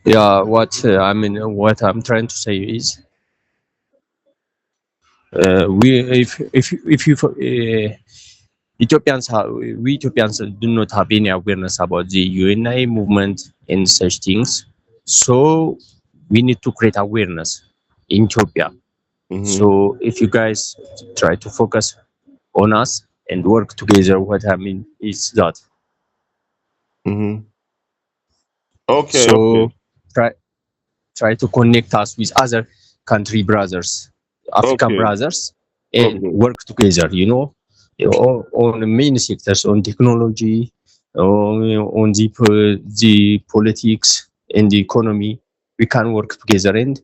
Yeah, what I'm trying to say is, we if you Ethiopians have we Ethiopians do not have any awareness about the UNIA movement and such things. So we need to create awareness in Ethiopia. Mm-hmm. So if you guys try to focus on us and work together, what I mean is that. Mm-hmm. Okay. Okay. So try try to connect us with other country brothers, African Okay. brothers, and Okay. work together. On the main sectors, on technology, on the politics and the economy, we can work together. And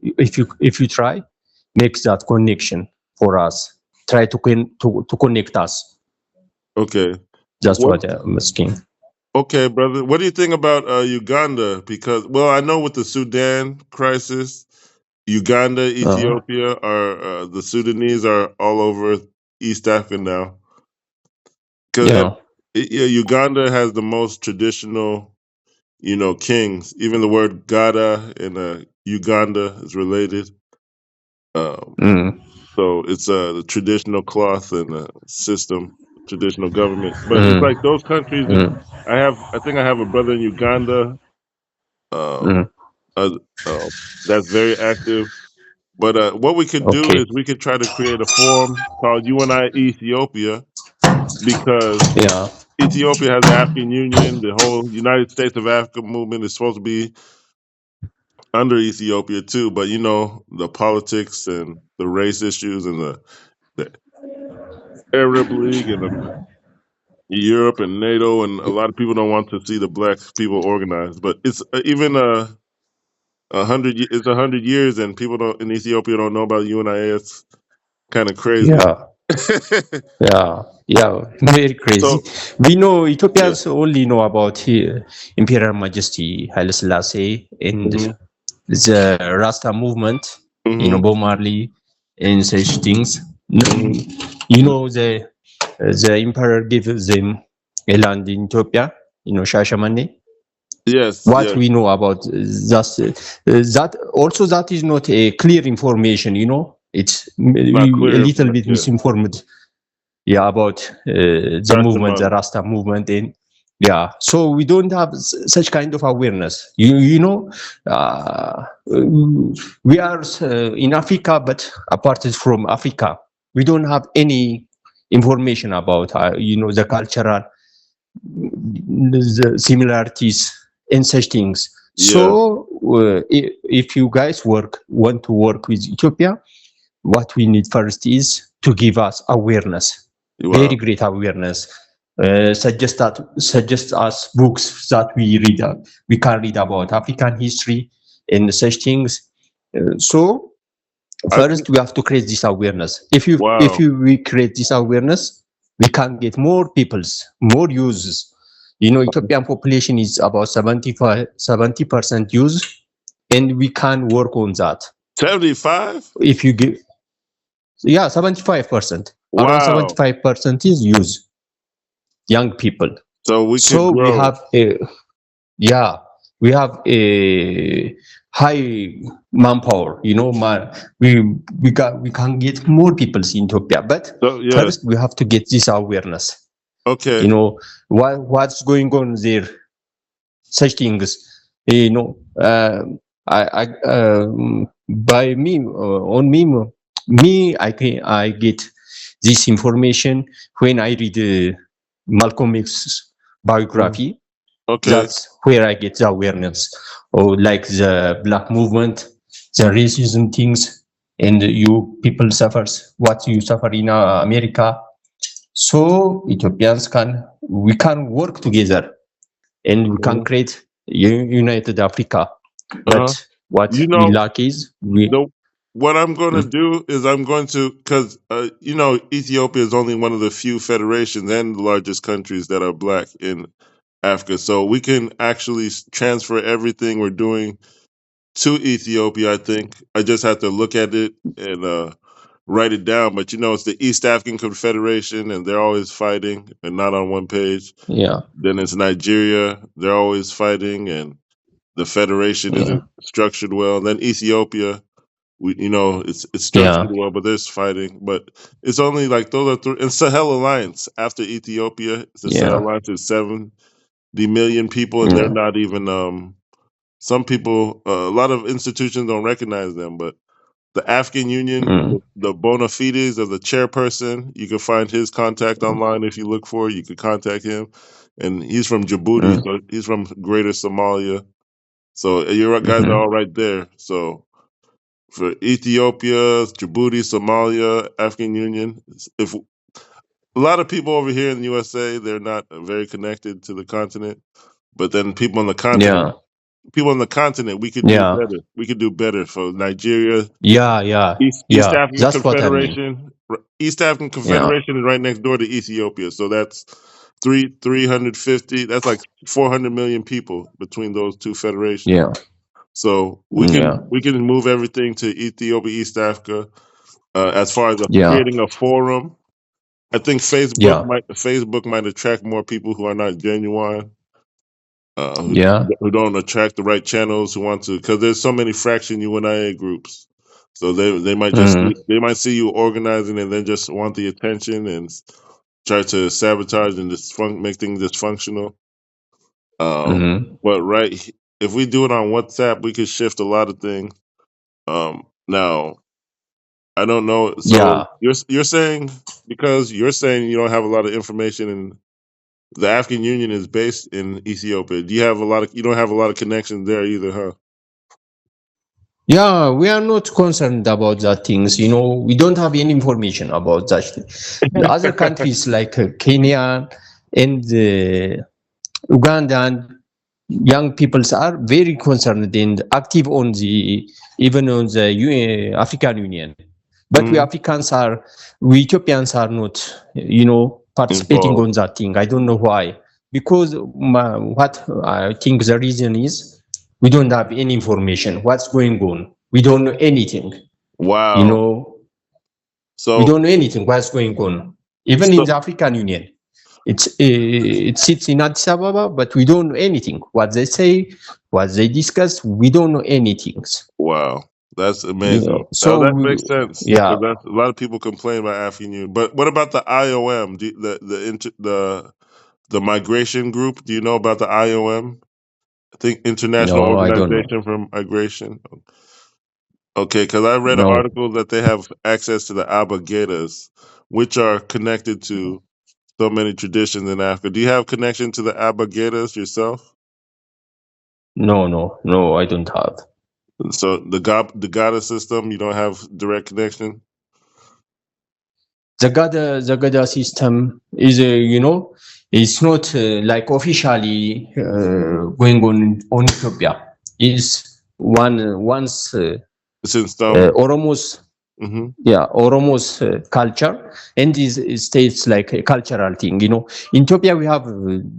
if you try, make that connection for us. Try to connect us. Okay. That's What? what I'm asking. Okay, brother. What do you think about Uganda? Because, well, I know with the Sudan crisis, Uganda, Uh, Ethiopia are the Sudanese are all over East Africa now. Because yeah. Uganda has the most traditional, kings. Even the word Gada in Uganda is related. Um, Mm, so it's the traditional cloth and system, traditional government. But it's like mm, those countries. mm, I think I have a brother in Uganda. Um, mm. uh, that's very active. But what we could do Okay. is we could try to create a forum called UNI Ethiopia because Yeah. Ethiopia has the African Union. The whole United States of Africa movement is supposed to be under Ethiopia too. But the politics and the race issues and the Arab League and Europe and NATO and a lot of people don't want to see the black people organized. But it's even it's 100 years and people don't in Ethiopia don't know about UNIA. It's kind of crazy. Yeah. Yeah. Yeah. Very So crazy. We know yeah. Ethiopians only know about Imperial Majesty Haile Selassie and Hmm. the Rasta movement, Hmm. Bob Marley and such things. Hmm. The emperor gave them a land in Ethiopia, Shashamane. Yes, What yes. we know about that is not a clear information. It's Not a clear. little bit Yeah. misinformed. Yeah, about the movement, the Testimony. Rasta movement, and yeah. So we don't have such kind of awareness. We are in Africa, but apart from Africa, we don't have any information about the cultural the similarities and such things. Yeah. So if you guys want to work with Ethiopia, what we need first is to give us awareness, very Wow. great awareness. Suggest us books that we can read about African history and such things. So I think. first we have to create this awareness. If Wow. we create this awareness, we can get more peoples, more users. Ethiopian population is about 70% use, and we can work on that. 75. If you give, yeah, 75%, around Wow. 75% is use, young people. So we could So we grow. have yeah, we have a high manpower. We can get more people in Ethiopia, but So yeah. first we have to get this awareness. Okay. What's going on there, such things. I by me on me I get this information when I read Malcolm X's Mhm. biography. Okay. That's where I get the awareness, or like the black movement, the racism things, and you people suffers what you suffer in America. So Ethiopians we can work together and we can Mhm. create united Africa. Uh-huh. But what You we know, lack is we. the what I'm going to Mm, do is I'm going to because Ethiopia is only one of the few federations and the largest countries that are black in Africa. So we can actually transfer everything we're doing to Ethiopia. I think I just have to look at it and write it down, but it's the East African Confederation, and they're always fighting and not on one page. Yeah. Then it's Nigeria, they're always fighting, and the federation Yeah. isn't structured well. And then Ethiopia, it's structured Yeah. well, but there's fighting. But it's only like those are three. And Sahel Alliance after Ethiopia, the Sahel Yeah. Alliance is 70 million people, and they're Yeah. not even. Some people, a lot of institutions don't recognize them, but the African Union, Mm. the bona fides of the chairperson, you can find his contact online if you look for it. You could contact him, and he's from Djibouti, Mm. so he's from Greater Somalia. So your guys are Mm-hmm. all right there. So for Ethiopia, Djibouti, Somalia, African Union, if a lot of people over here in the USA, they're not very connected to the continent, but then Yeah. people on the continent, we could do Yeah. better. We could do better for Nigeria. Yeah. Yeah. East Yeah. African That's what I mean. Confederation. East African Yeah. Confederation is right next door to Ethiopia, so that's 350. That's like 400 million people between those two federations. Yeah. So Yeah. we can move everything to Ethiopia, East Africa. As far as Yeah. creating a forum, I think Yeah. Facebook might attract more people who are not genuine, Yeah. who don't attract the right channels, who want to, because there's so many fraction UNIA groups. So they might Mm. they might see you organizing and then just want the attention and try to sabotage and make things dysfunctional. Mm-hmm. But if we do it on WhatsApp, we could shift a lot of things. Now I don't know. So Yeah. you're saying, because you're saying you don't have a lot of information, and the African Union is based in Ethiopia. Do you have a lot of? You don't have a lot of connections there either, huh? Yeah, we are not concerned about that things. We don't have any information about that. The other countries like Kenya and Uganda and young peoples are very concerned and active on even on the African Union. But Mhm. we Ethiopians are not, participating Involved. on that thing. I don't know why. Because what I think the reason is we don't have any information. What's going on? We don't know anything. You Wow. know, we So don't know anything. What's going on? Even in so the African Union, it sits in Addis Ababa, but we don't know anything. What they say, what they discuss, we don't know anything. wow, that's amazing. Now So that makes sense yeah, because that's a lot of people complain about African Union. But what about the IOM? The migration group? Do you know about the IOM? I think International no, I don't know. Organization for Migration. Okay, because I read an No, article that they have access to the Abagetas, which are connected to so many traditions in Africa. Do you have connection to the Abagetas yourself? no, I don't have. So the Gada system, you don't have direct connection. The Gada system is, it's not like officially going on Ethiopia. It's once Since some, Oromos, hmm yeah, Oromos culture, and is states like a cultural thing. In Ethiopia we have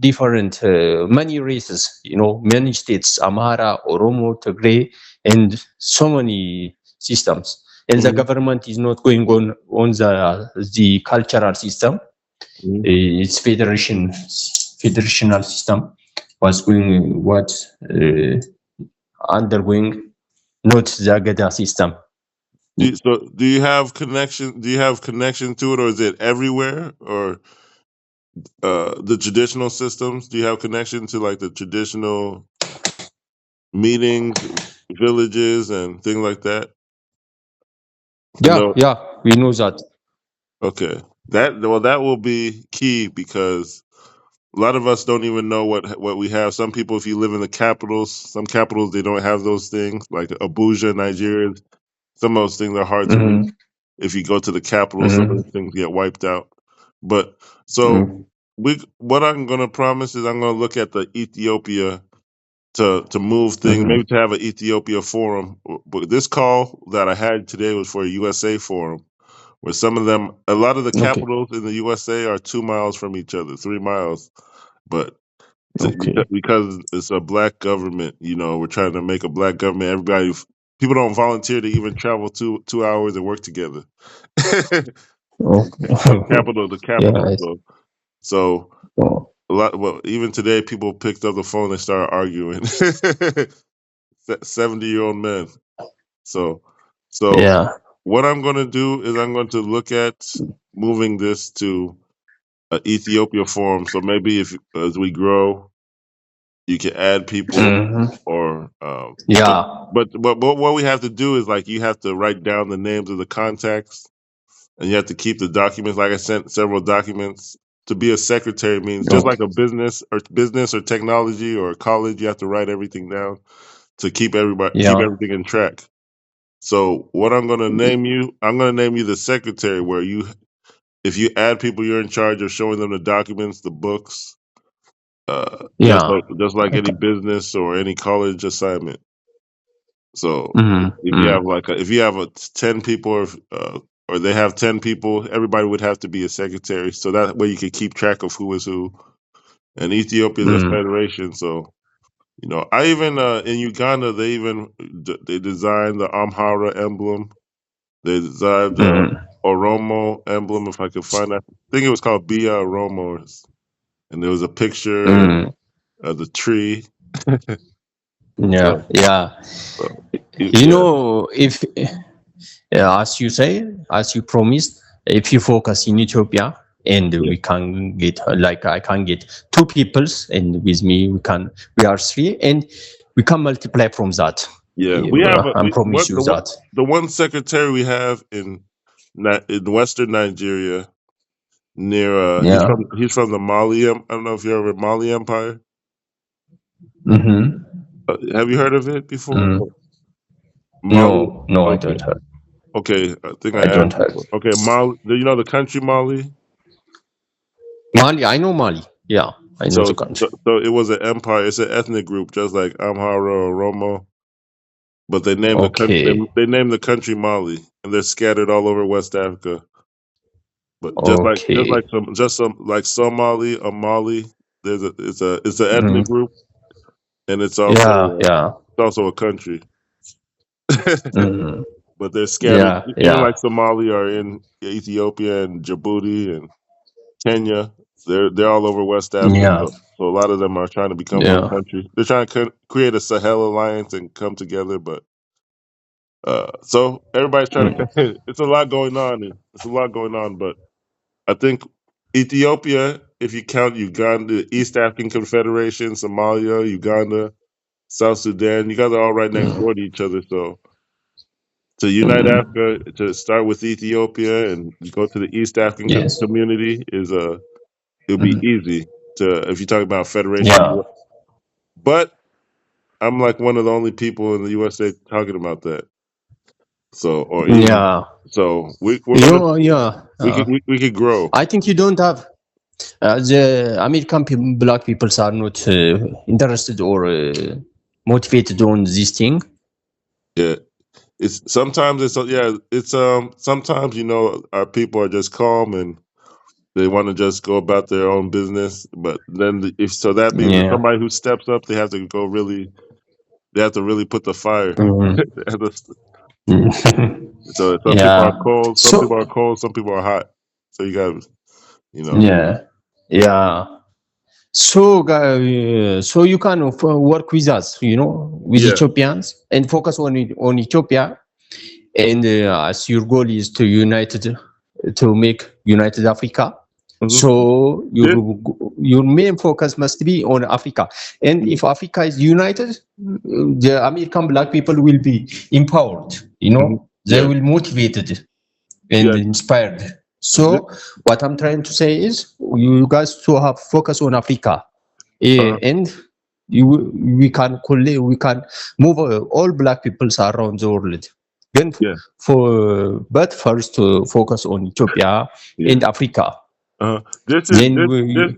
different many races. Many states: Amhara, Oromo, Tigray, and so many systems. And the hmm government is not going on the cultural system. It's federational system was going what undergoing, not the Gada system. do you have connection? Do you have connection to it, or is it everywhere? Or the traditional systems? Do you have connection to like the traditional meetings, villages, and things like that? I Yeah, know. yeah, we know that. Okay, that will be key because a lot of us don't even know what we have. Some people, if you live in the capitals, some capitals they don't have those things. Like Abuja, Nigeria, some of those things are hard to reach. Mm-hmm. If you go to the capital, some of Mm-hmm. the things get wiped out. But so Mm-hmm. what I'm gonna promise is I'm gonna look at the Ethiopia to move things, Mm-hmm. maybe to have an Ethiopia forum. But this call that I had today was for a USA forum, where a lot of the Okay, capitals in the USA are 2 miles from each other, 3 miles. But okay. because it's a black government, we're trying to make a black government. Everybody people don't volunteer to even travel 2 hours and work together. From capital to capital. Yes. So Oh, a lot. Well, even today, people picked up the phone and started arguing. 70-year-old men. So, so yeah. what I'm going to do is I'm going to look at moving this to Ethiopia forum. So maybe if as we grow, you can add people, Hmm. or Yeah. but what we have to do is like you have to write down the names of the contacts, and you have to keep the documents. Like I sent several documents. To be a secretary means just like Okay. a business or technology or college. You have to write everything down to keep Yeah. everything in track. So what I'm gonna name you the secretary, where if you add people, you're in charge of showing them the documents, the books, Yeah. just like any Okay. business or any college assignment. So Hmm. if you have if you have 10 people, or they have 10 people, everybody would have to be a secretary. So that way you can keep track of who is who. And Ethiopia is a Mm. federation, so I even in Uganda they designed the Amhara emblem. They designed the Mm. Oromo emblem, if I could find that. I think it was called Bia Oromo, and there was a picture Mm. of the tree. Yeah. So, Yeah. You yeah, know, if as you say, as you promised, if you focus in Ethiopia, and yeah, we can get like I can get two peoples, and with me we are three, and we can multiply from that. yeah. We have I promise you that. the one secretary we have in Western Nigeria near Yeah. he's from the Mali. I don't know if you ever heard of Mali Empire. Mm-hmm. Have you heard of it before? Mm. Mali. No, no, I Okay. don't have. Okay. I think I I don't asked have. before. Okay, Mali. Do you know the country Mali? Mali, I know Mali. Yeah, I know So, the country. so it was an empire. It's an ethnic group, just like Amhara or Oromo, but they named the country. Okay, They named the country Mali, and they're scattered all over West Africa. But okay. some like Somali or Mali, it's an Mm. ethnic group, and Yeah, yeah. it's also a country. Mm. But they're scattered, Yeah, even yeah, like Somali are in Ethiopia and Djibouti and Kenya. They're all over West Africa. yeah, So a lot of them are trying to become one yeah. country. They're trying to create a Sahel alliance and come together. But so everybody's trying Mm. to. It's a lot going on. It's a lot going on. But I think Ethiopia, if you count Uganda, East African Confederation, Somalia, Uganda, South Sudan, you guys are all right next Mm. door to each other. So to unite Mm. Africa, to start with Ethiopia and go to the East African Yes. community it'll be Mm. easy to if you talk about federation. Yeah, But I'm like one of the only people in the USA talking about that. So or even yeah. so we're gonna Yeah. we could grow. I think you don't have the American black people are not interested or motivated on this thing. Yeah. It's sometimes our people are just calm and they want to just go about their own business. But then if so that means that Yeah. somebody who steps up, they have to really put the fire. Mhm. They have to- Mm. so some people are Yeah. cold, So some people are hot. So you got you know yeah, yeah. So, so you can work with us, with yeah. Ethiopians, and focus on Ethiopia. And as your goal is to make United Africa, Mhm. so This your main focus must be on Africa. And yeah. if Africa is united, the American black people will be empowered. Mhm. They Yeah. will motivated and Yeah. inspired. This, So what I'm trying to say is, you guys to have focus on Africa, uh, and we can move all black peoples around the world. Then yeah. but first to focus on Ethiopia Yeah. and Africa. This is Then this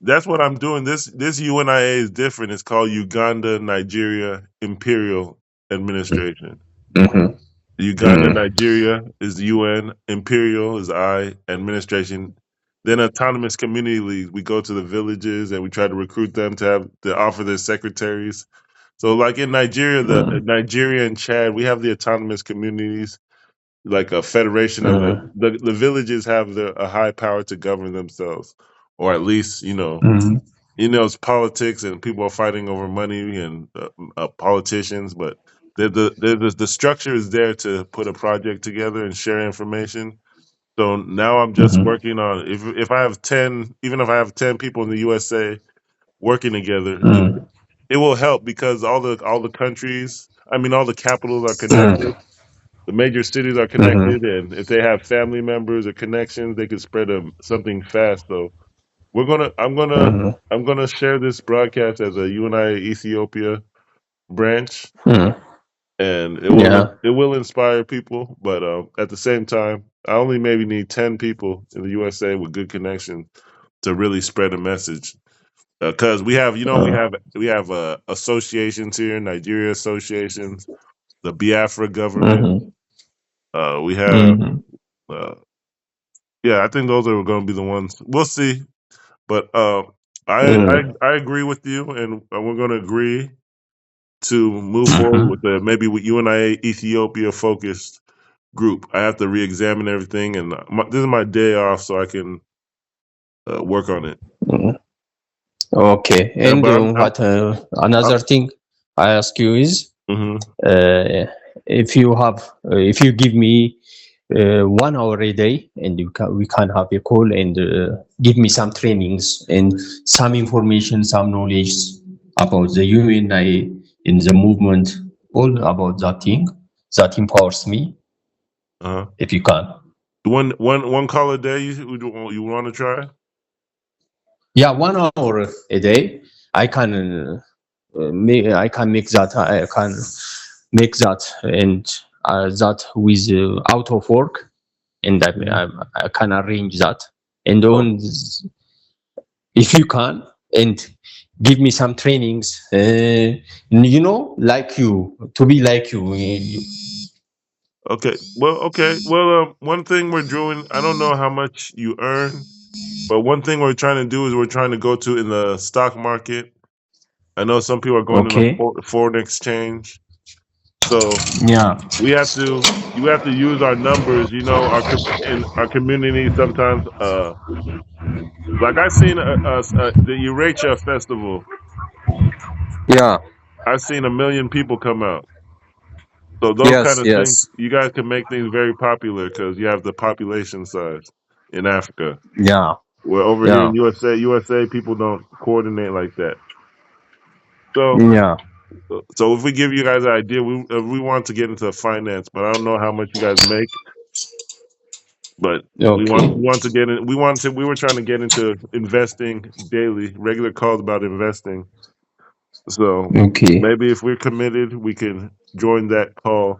that's what I'm doing. This UNIA is different. It's called Uganda-Nigeria Imperial Administration. Mhm. Mm. Uganda-Nigeria is the UN, Imperial is I, administration. Then autonomous community leagues. We go to the villages and we try to recruit them to offer their secretaries. So, like in Nigeria, Nigeria and Chad, we have the autonomous communities, like a federation of it. The villages have a high power to govern themselves, or at least it's politics and people are fighting over money and politicians, but the structure is there to put a project together and share information. So now I'm just working on if I have 10, even if I have 10 people in the USA working together, it will help because all the countries, I mean, all the capitals are connected. The major cities are connected, and if they have family members or connections, they can spread something fast. So we're gonna, I'm gonna share this broadcast as a UNIA Ethiopia branch, and Yeah. it will inspire people. But at the same time, I only maybe need 10 people in the USA with good connections to really spread a message. Because we have, we have associations here, Nigeria associations, the Biafra government. We have, uh, yeah, I think those are going to be the ones. We'll see, but I agree with you, and we're going to agree to move forward with maybe with UNIA Ethiopia focused group. I have to re-examine everything, and this is my day off, so I can work on it. Okay. Yeah, And but what another thing I ask you is, hmm if you give me 1 hour a day, and we can have a call and give me some trainings and some information, some knowledge about the UNI in the movement, all about that thing that empowers me. If you can, one call a day you want to try? yeah, 1 hour a day, I can I can make that. I can make that, and that with out of work, and I can arrange that. And on, if you can, and give me some trainings, like you, to be like you. Okay. Well, one thing we're doing, I don't know how much you earn, but one thing we're trying to do is we're trying to go to in the stock market. I know some people are going to the Okay. foreign exchange, so Yeah. you have to use our numbers. In our community sometimes. Like I seen the Eurasia festival. Yeah. I've seen 1 million people come out. So those kind Yes. of things, Yes. you guys can make things very popular because you have the population size in Africa. Yeah. Where over here Yeah. in USA, people don't coordinate like that. So, Yeah. so if we give you guys an idea, we want to get into finance, but I don't know how much you guys make. But Okay. we want to get in. We were trying to get into investing daily, regular calls about investing. So Okay. maybe if we're committed, we can join that call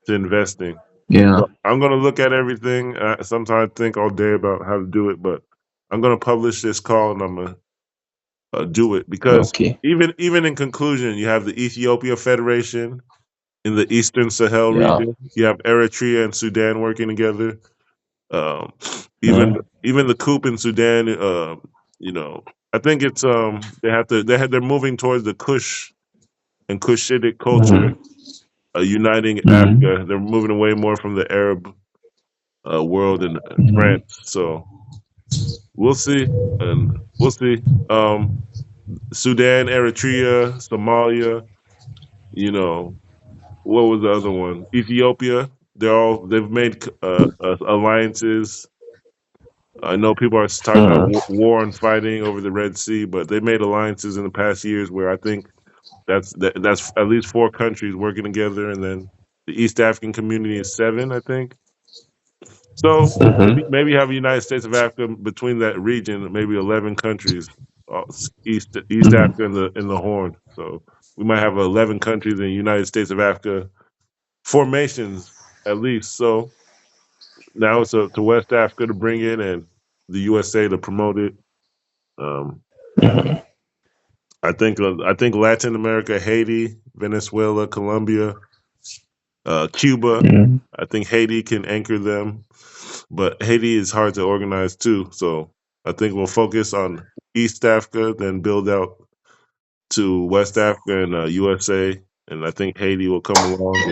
to investing. Yeah. So I'm gonna look at everything. Sometimes I think all day about how to do it, but I'm gonna publish this call and I'm gonna do it because Okay. even in conclusion, you have the Ethiopia Federation in the Eastern Sahel Yeah. region. You have Eritrea and Sudan working together. Um, even Mm. even the coup in Sudan. You know, I think it's they're moving towards the Kush and Cushitic culture, uniting Africa. They're moving away more from the Arab world and France. So we'll see, and we'll see. Sudan, Eritrea, Somalia. You know, what was the other one? Ethiopia. They've made alliances. I know people are talking about war and fighting over the Red Sea, but they made alliances in the past years where I think that's at least 4 countries working together, and then the East African community is 7, I think. So maybe have the United States of Africa between that region, maybe 11 countries, East Africa in the Horn. So we might have 11 countries in the United States of Africa formations at least. So now it's up to West Africa to bring it and the USA to promote it. Um, I think Latin America, Haiti, Venezuela, Colombia, Cuba. I think Haiti can anchor them, but Haiti is hard to organize too. So I think we'll focus on East Africa, then build out to West Africa and USA, and I think Haiti will come along.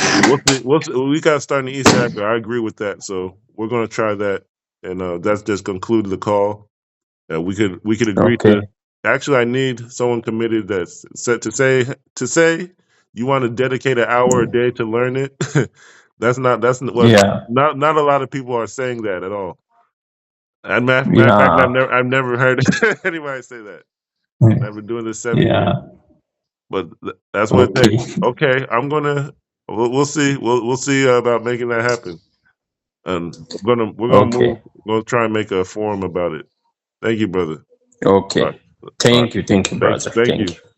And we'll see. We got to start in East Africa. I agree with that. So we're going to try that, and that's just concluded the call. We could agree to. Okay. Actually, I need someone committed that's set to say you want to dedicate an hour a day to learn it. That's what Yeah. not a lot of people are saying that at all. And matter of fact, Yeah. I've never heard anybody say that. And I've been doing this 7 years, Yeah. but that's what it Okay. takes. Okay, I'm gonna. We'll see. We'll see about making that happen. And we're gonna move. Okay. We're gonna try and make a forum about it. Thank you, brother. All Okay. right. All right. Thank you. Thank you, brother. Thank Thank you. you.